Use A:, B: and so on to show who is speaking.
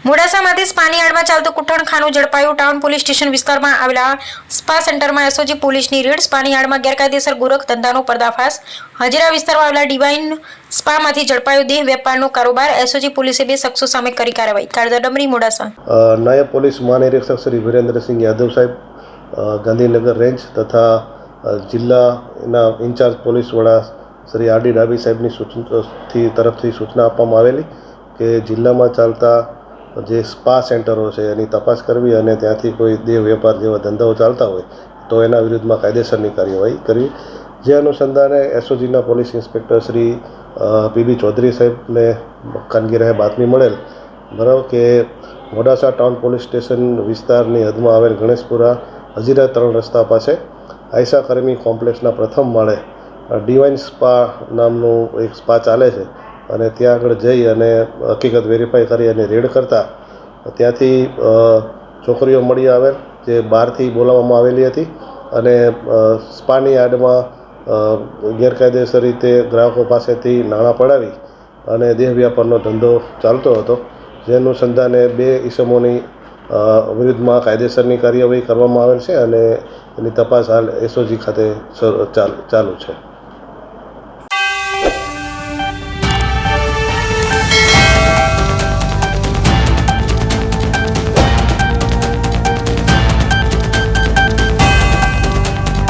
A: મોડાસામાંથી સ્પાની આડમાં ચાલતું કુઠ્ઠણખાનું ઝડપાયું. Town police station વિસ્તારમાં આવેલા સ્પા સેન્ટરમાં એસઓજી પોલીસની રેડ. સ્પાની આડમાં ગેરકાયદેસર ગોરખ ધંધાનો પર્દાફાશ. હજીરા વિસ્તારમાં આવેલા ડિવાઇન સ્પામાંથી ઝડપાયો દેહ વેપારનો કારોબાર. એસઓજી પોલીસે 2 શખ્સો સામે કરી કાર્યવાહી. કાળધા ડમરી, મોડાસા.
B: નાયબ પોલીસ મહાનિરીક્ષક શ્રી વિરેન્દ્રસિંહ યાદવ સાહેબ, ગાંધીનગર રેન્જ તથા જિલ્લાના ઇન્ચાર્જ પોલીસ વડા શ્રી આર.ડી. ડાભી સાહેબની તરફથી સૂચના આપવામાં આવેલી કે જિલ્લામાં ચાલતા જે સ્પા સેન્ટરો છે એની તપાસ કરવી અને ત્યાંથી કોઈ દેહ વેપાર જેવા ધંધાઓ ચાલતા હોય તો એના વિરુદ્ધમાં કાયદેસરની કાર્યવાહી કરવી. જે અનુસંધાને એસઓજીના police inspector Shri P B Chaudhary સાહેબને કાનગીરાએ બાતમી મળેલ બરાબર કે મોડાસા ટાઉન પોલીસ સ્ટેશન વિસ્તારની હદમાં આવેલ ગણેશપુરા હજીરા 3 રસ્તા પાસે આયશા કરમી કોમ્પ્લેક્સના પ્રથમ માળે ડિવાઇન સ્પા નામનું એક સ્પા ચાલે છે અને ત્યાં આગળ જઈ અને હકીકત વેરીફાઈ કરી અને રેડ કરતાં ત્યાંથી છોકરીઓ મળી આવેલ જે બહારથી બોલાવવામાં આવેલી હતી અને સ્પાની આડમાં ગેરકાયદેસર રીતે ગ્રાહકો પાસેથી નાણાં પડાવી અને દેહ વ્યાપારનો ધંધો ચાલતો હતો. જે અનુસંધાને 2 ઈસમોની વિરુદ્ધમાં કાયદેસરની કાર્યવાહી કરવામાં આવેલ છે અને એની તપાસ હાલ એસઓજી ખાતે ચાલુ છે.